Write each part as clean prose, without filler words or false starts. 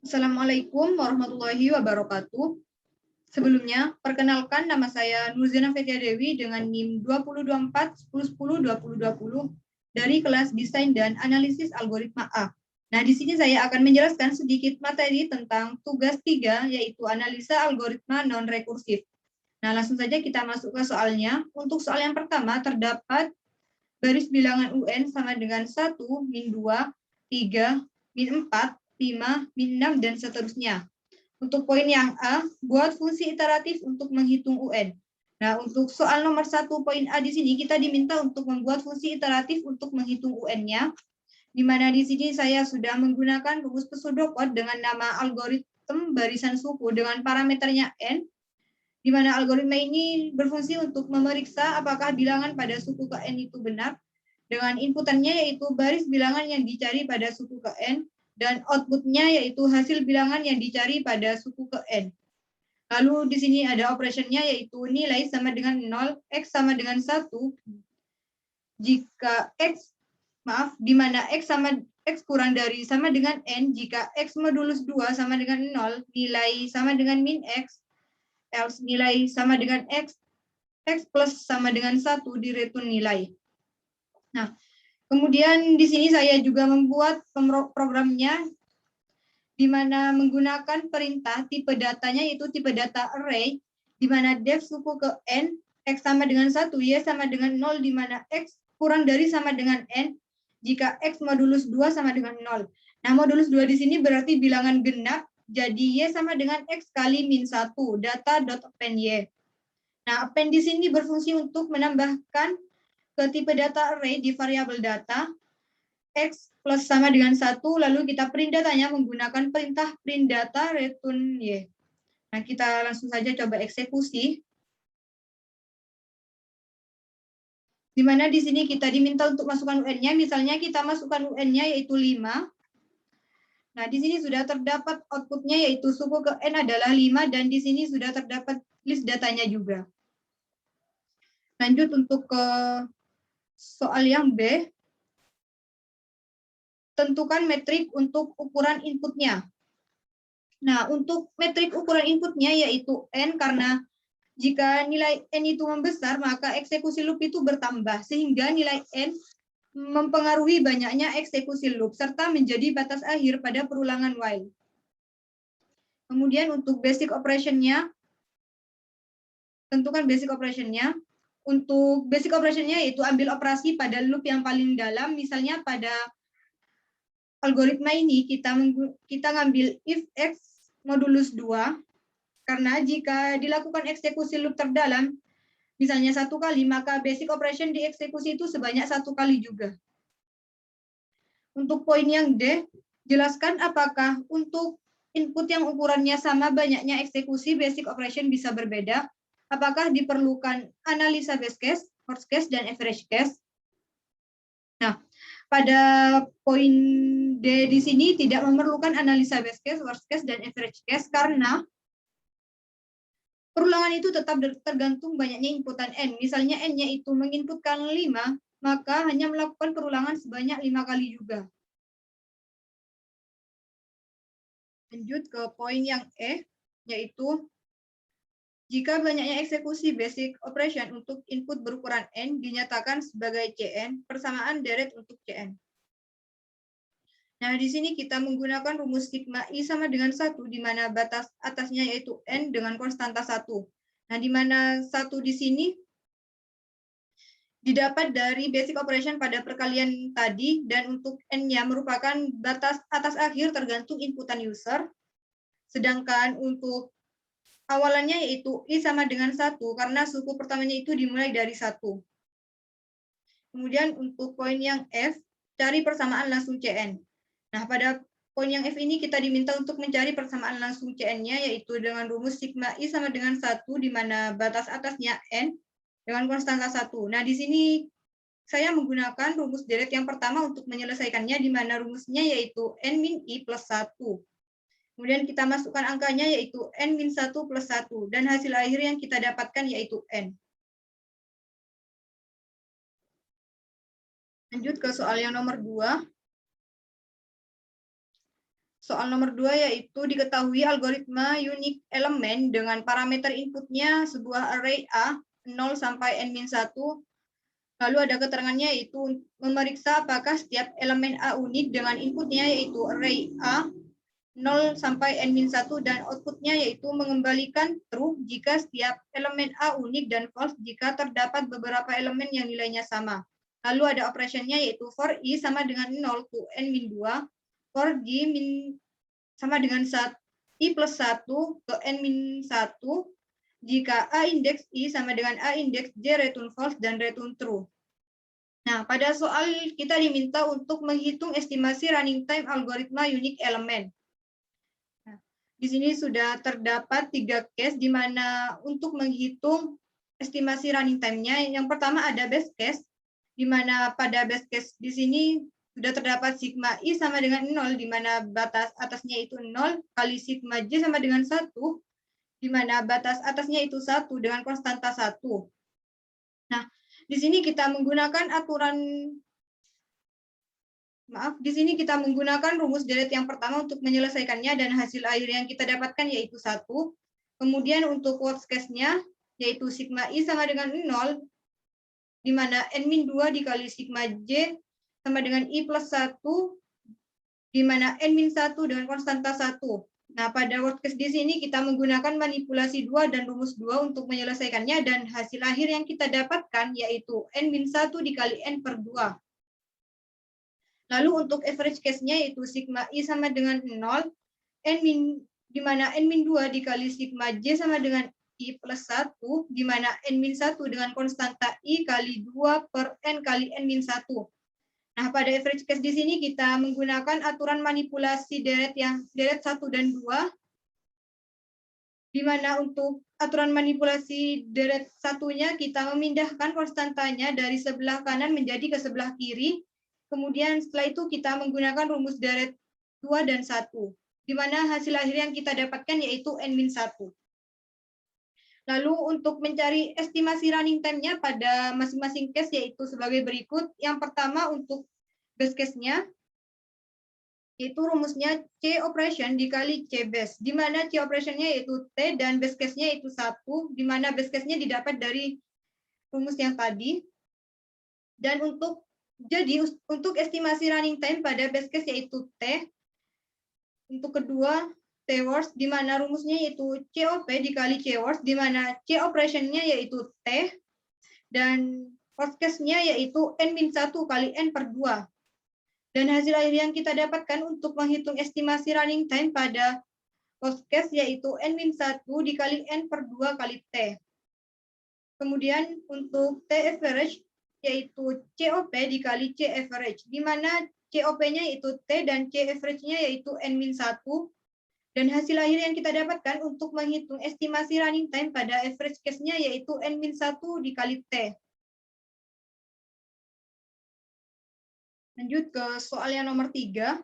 Assalamualaikum warahmatullahi wabarakatuh. Sebelumnya, perkenalkan nama saya Nurzina Fetia Dewi dengan NIM 2024-1010-2020 dari kelas Desain dan Analisis Algoritma A. Nah, di sini saya akan menjelaskan sedikit materi tentang tugas 3, yaitu analisa algoritma non-rekursif. Nah, langsung saja kita masuk ke soalnya. Untuk soal yang pertama, terdapat baris bilangan UN sama dengan 1, min 2, 3, min 4, 5, min 6, dan seterusnya. Untuk poin yang A, buat fungsi iteratif untuk menghitung UN. Nah, untuk soal nomor 1 poin A di sini kita diminta untuk membuat fungsi iteratif untuk menghitung UN-nya, di mana di sini saya sudah menggunakan rumus pseudocode dengan nama algoritma barisan suku dengan parameternya N, di mana algoritma ini berfungsi untuk memeriksa apakah bilangan pada suku ke N itu benar, dengan inputannya yaitu baris bilangan yang dicari pada suku ke N, dan outputnya yaitu hasil bilangan yang dicari pada suku ke N. Lalu di sini ada operationnya yaitu nilai sama dengan 0, X sama dengan 1, jika X, di mana X kurang dari sama dengan N, jika X modulus 2 sama dengan 0, nilai sama dengan min X, else nilai sama dengan X, X plus sama dengan 1 di return nilai. Nah, kemudian di sini saya juga membuat programnya di mana menggunakan perintah tipe datanya yaitu tipe data array, di mana def suku ke N, X sama dengan 1, Y sama dengan 0, di mana X kurang dari sama dengan N, jika X modulus 2 sama dengan 0. Nah, modulus 2 di sini berarti bilangan genap, jadi Y sama dengan X kali min 1, data.append Y. Nah, append di sini berfungsi untuk menambahkan ke tipe data array di variabel data, X plus sama dengan 1, lalu kita print datanya menggunakan perintah print data return Y. Nah, kita langsung saja coba eksekusi. Di mana di sini kita diminta untuk masukkan UN-nya, misalnya kita masukkan UN-nya yaitu 5. Nah, di sini sudah terdapat output-nya yaitu suku ke N adalah 5, dan di sini sudah terdapat list datanya juga. Lanjut untuk ke soal yang B. Tentukan metrik untuk ukuran inputnya. Nah, untuk metrik ukuran inputnya yaitu N, karena jika nilai N itu membesar, maka eksekusi loop itu bertambah, sehingga nilai N mempengaruhi banyaknya eksekusi loop, serta menjadi batas akhir pada perulangan while. Kemudian untuk basic operation-nya, tentukan basic operation-nya. Untuk basic operation-nya yaitu ambil operasi pada loop yang paling dalam, misalnya pada algoritma ini kita ngambil if X modulus 2, karena jika dilakukan eksekusi loop terdalam, misalnya 1 kali, maka basic operation dieksekusi itu sebanyak 1 kali juga. Untuk poin yang D, jelaskan apakah untuk input yang ukurannya sama banyaknya eksekusi basic operation bisa berbeda, apakah diperlukan analisa best case, worst case, dan average case. Nah, pada poin D di sini tidak memerlukan analisa best case, worst case, dan average case karena perulangan itu tetap tergantung banyaknya inputan N. Misalnya N-nya itu menginputkan 5, maka hanya melakukan perulangan sebanyak 5 kali juga. Lanjut ke poin yang E, yaitu jika banyaknya eksekusi basic operation untuk input berukuran N dinyatakan sebagai CN, persamaan deret untuk CN. Nah, di sini kita menggunakan rumus sigma I sama dengan 1, di mana batas atasnya yaitu N dengan konstanta 1. Nah, di mana 1 di sini didapat dari basic operation pada perkalian tadi, dan untuk N-nya merupakan batas atas akhir tergantung inputan user, sedangkan untuk awalannya yaitu I sama dengan 1, karena suku pertamanya itu dimulai dari 1. Kemudian untuk poin yang F, cari persamaan langsung CN. Nah, pada poin yang F ini kita diminta untuk mencari persamaan langsung CN-nya, yaitu dengan rumus sigma I sama dengan 1, di mana batas atasnya N dengan konstanta 1. Nah, di sini saya menggunakan rumus deret yang pertama untuk menyelesaikannya, di mana rumusnya yaitu N min I plus 1. Kemudian kita masukkan angkanya yaitu N-1 plus 1, dan hasil akhir yang kita dapatkan yaitu N. Lanjut ke soal yang nomor 2. Soal nomor 2 yaitu diketahui algoritma unique elemen dengan parameter inputnya sebuah array A 0 sampai n-1. Lalu ada keterangannya yaitu memeriksa apakah setiap elemen A unik dengan inputnya yaitu array A 0 sampai n-1 dan outputnya yaitu mengembalikan true jika setiap elemen A unik dan false jika terdapat beberapa elemen yang nilainya sama. Lalu ada operationnya yaitu for I sama dengan 0 to n-2, for J sama dengan I plus 1 ke n-1 jika A indeks I sama dengan A indeks J return false dan return true. Nah, pada soal kita diminta untuk menghitung estimasi running time algoritma unique element. Nah, di sini sudah terdapat 3 case di mana untuk menghitung estimasi running time-nya. Yang pertama ada base case, di mana pada base case di sini sudah terdapat sigma I sama dengan 0, di mana batas atasnya itu 0, kali sigma J sama dengan 1, di mana batas atasnya itu 1 dengan konstanta 1. Nah, di sini kita menggunakan di sini kita menggunakan rumus deret yang pertama untuk menyelesaikannya dan hasil akhir yang kita dapatkan yaitu 1. Kemudian untuk worst case-nya yaitu sigma I sama dengan 0, di mana n-2 dikali sigma J sama dengan I plus 1, di mana n-1 dengan konstanta 1. Nah, pada worst case di sini kita menggunakan manipulasi 2 dan rumus 2 untuk menyelesaikannya, dan hasil akhir yang kita dapatkan yaitu n-1 dikali n per 2. Lalu untuk average case-nya yaitu sigma I sama dengan 0, di mana n-2 dikali sigma J sama dengan I plus 1, di mana n-1 dengan konstanta I kali 2 per n kali n-1. Nah, pada average case di sini kita menggunakan aturan manipulasi deret 1 dan 2, di mana untuk aturan manipulasi deret satunya kita memindahkan konstantanya dari sebelah kanan menjadi ke sebelah kiri. Kemudian setelah itu kita menggunakan rumus deret 2 dan 1, di mana hasil akhir yang kita dapatkan yaitu n-1. Lalu untuk mencari estimasi running time-nya pada masing-masing case yaitu sebagai berikut. Yang pertama untuk base case-nya, yaitu rumusnya C operation dikali C base, di mana C operation-nya yaitu T dan base case-nya yaitu 1, di mana base case-nya didapat dari rumus yang tadi. Dan untuk estimasi running time pada base case yaitu T, untuk kedua T worst, di mana rumusnya yaitu COP dikali C worst, di mana C operation-nya yaitu T, dan worst case-nya yaitu n-1 kali n per 2. Dan hasil akhir yang kita dapatkan untuk menghitung estimasi running time pada worst case yaitu n-1 dikali n per 2 kali T. Kemudian untuk T average yaitu COP dikali C average, di mana COP-nya yaitu T dan C average-nya yaitu n-1. Dan hasil akhir yang kita dapatkan untuk menghitung estimasi running time pada average case-nya yaitu n-1 dikali T. Lanjut ke soal yang nomor 3.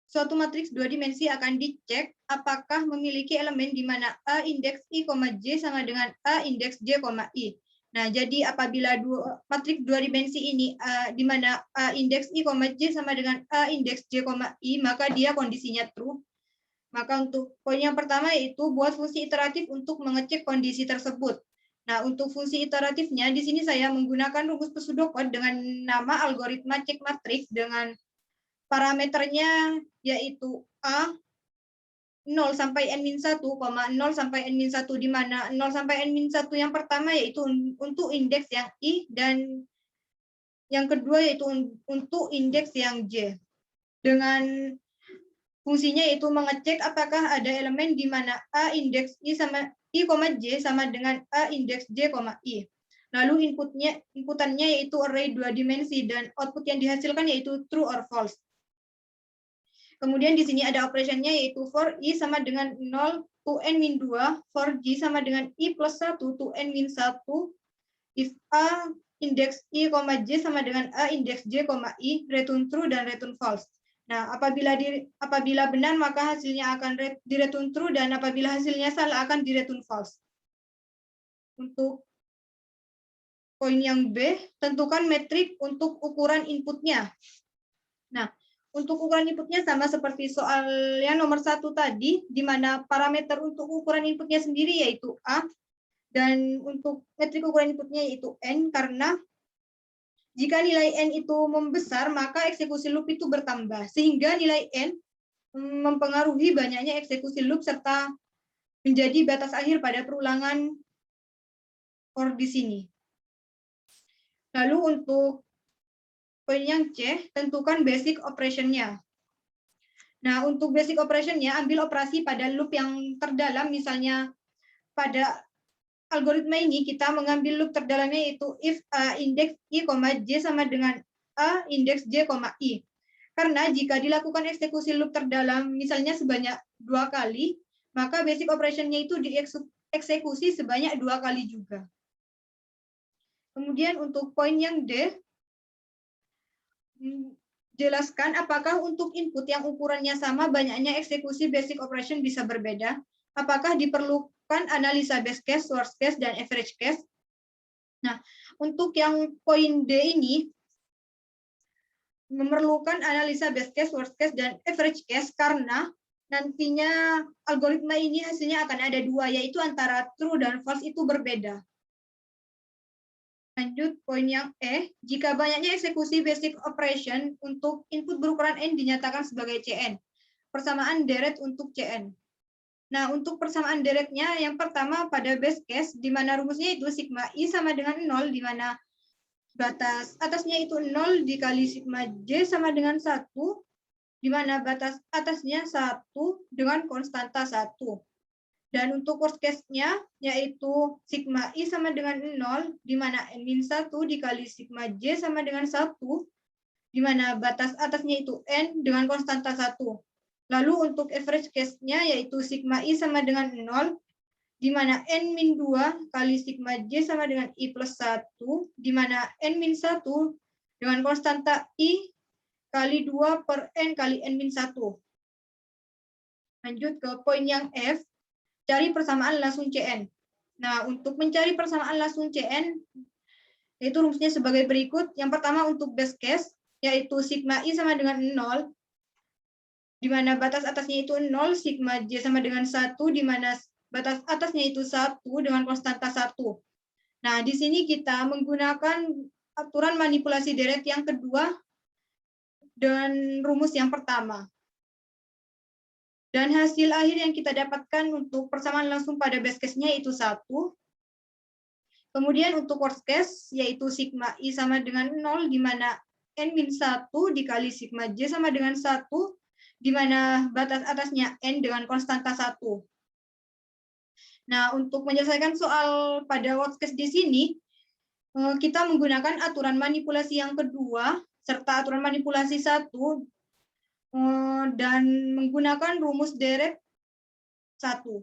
Suatu matriks 2 dimensi akan dicek apakah memiliki elemen di mana A indeks I, J sama dengan A indeks J, I. Nah, jadi apabila matriks 2 dimensi ini di mana A indeks I, J sama dengan A indeks J, I, maka dia kondisinya true. Maka untuk poin yang pertama yaitu buat fungsi iteratif untuk mengecek kondisi tersebut. Nah, untuk fungsi iteratifnya di sini saya menggunakan rumus pseudocode dengan nama algoritma cek matriks dengan parameternya yaitu A 0 sampai n-1, 0 sampai n-1, di mana 0 sampai n-1 yang pertama yaitu untuk indeks yang I dan yang kedua yaitu untuk indeks yang J. Dengan fungsinya yaitu mengecek apakah ada elemen di mana A indeks I sama I, J sama dengan A indeks J, I. Lalu inputannya yaitu array 2 dimensi dan output yang dihasilkan yaitu true or false. Kemudian di sini ada operationnya yaitu for I sama dengan 0 to n-2, for J sama dengan I plus 1 to n-1, if A indeks I, J sama dengan A indeks J, I, return true dan return false. Nah, apabila benar maka hasilnya akan di return true dan apabila hasilnya salah akan di return false. Untuk poin yang B, tentukan metrik untuk ukuran inputnya. Nah, untuk ukuran inputnya sama seperti soal yang nomor 1 tadi, di mana parameter untuk ukuran inputnya sendiri yaitu A, dan untuk metrik ukuran inputnya yaitu N, karena jika nilai N itu membesar, maka eksekusi loop itu bertambah, sehingga nilai N mempengaruhi banyaknya eksekusi loop serta menjadi batas akhir pada perulangan for di sini. Lalu untuk poin yang C, tentukan basic operation-nya. Nah, untuk basic operation-nya, ambil operasi pada loop yang terdalam, misalnya pada algoritma ini kita mengambil loop terdalamnya yaitu if A indeks I, J sama dengan A indeks J, I. Karena jika dilakukan eksekusi loop terdalam misalnya sebanyak 2 kali, maka basic operation-nya itu dieksekusi sebanyak 2 kali juga. Kemudian untuk poin yang D, jelaskan apakah untuk input yang ukurannya sama banyaknya eksekusi basic operation bisa berbeda. Apakah diperlukan analisa best case, worst case, dan average case? Nah, untuk yang poin D ini memerlukan analisa best case, worst case, dan average case karena nantinya algoritma ini hasilnya akan ada 2, yaitu antara true dan false itu berbeda. Lanjut poin yang E, jika banyaknya eksekusi basic operation untuk input berukuran N dinyatakan sebagai CN. Persamaan deret untuk CN. Nah, untuk persamaan deretnya yang pertama pada base case, di mana rumusnya itu sigma I sama dengan 0, di mana batas atasnya itu 0 dikali sigma J sama dengan 1, di mana batas atasnya 1 dengan konstanta 1. Dan untuk worst case-nya, yaitu sigma I sama dengan 0, di mana N-1 dikali sigma J sama dengan 1, di mana batas atasnya itu N dengan konstanta 1. Lalu untuk average case-nya, yaitu sigma I sama dengan 0, di mana N-2 kali sigma J sama dengan I plus 1, di mana N-1 dengan konstanta I kali 2 per N kali N-1. Lanjut ke poin yang F, cari persamaan langsung CN. Nah, untuk mencari persamaan langsung CN, itu rumusnya sebagai berikut. Yang pertama untuk base case, yaitu sigma I sama dengan 0, di mana batas atasnya itu 0, sigma J sama dengan 1, di mana batas atasnya itu 1 dengan konstanta 1. Nah, di sini kita menggunakan aturan manipulasi deret yang kedua dan rumus yang pertama. Dan hasil akhir yang kita dapatkan untuk persamaan langsung pada base case-nya itu 1. Kemudian untuk worst case, yaitu sigma I sama dengan 0, di mana N-1 dikali sigma J sama dengan 1, di mana batas atasnya N dengan konstanta 1. Nah, untuk menyelesaikan soal pada worst case di sini, kita menggunakan aturan manipulasi yang kedua, serta aturan manipulasi 1, dan menggunakan rumus deret 1,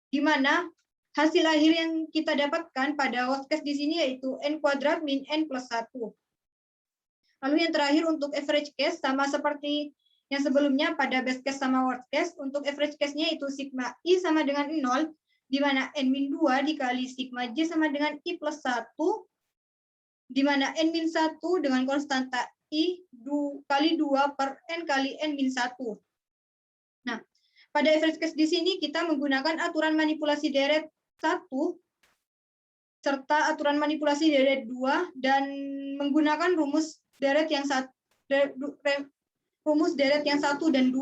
di mana hasil akhir yang kita dapatkan pada worst case di sini yaitu N kuadrat min N plus 1. Lalu yang terakhir untuk average case, sama seperti yang sebelumnya pada best case sama worst case, untuk average case-nya itu sigma I sama dengan 0, di mana N-2 dikali sigma J sama dengan I plus 1, di mana N-1 dengan konstanta I kali 2 per N kali N-1. Nah, pada average case di sini kita menggunakan aturan manipulasi deret 1 serta aturan manipulasi deret 2 dan menggunakan rumus deret yang 1 dan 2.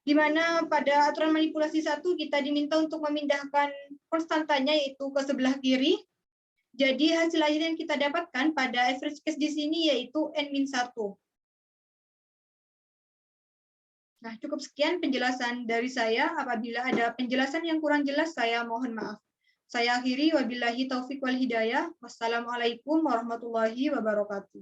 Di mana pada aturan manipulasi 1 kita diminta untuk memindahkan konstantanya yaitu ke sebelah kiri. Jadi hasil akhir yang kita dapatkan pada average case di sini yaitu N-1. Nah, cukup sekian penjelasan dari saya. Apabila ada penjelasan yang kurang jelas, saya mohon maaf. Saya akhiri, wabillahi taufiq wal hidayah. Wassalamualaikum warahmatullahi wabarakatuh.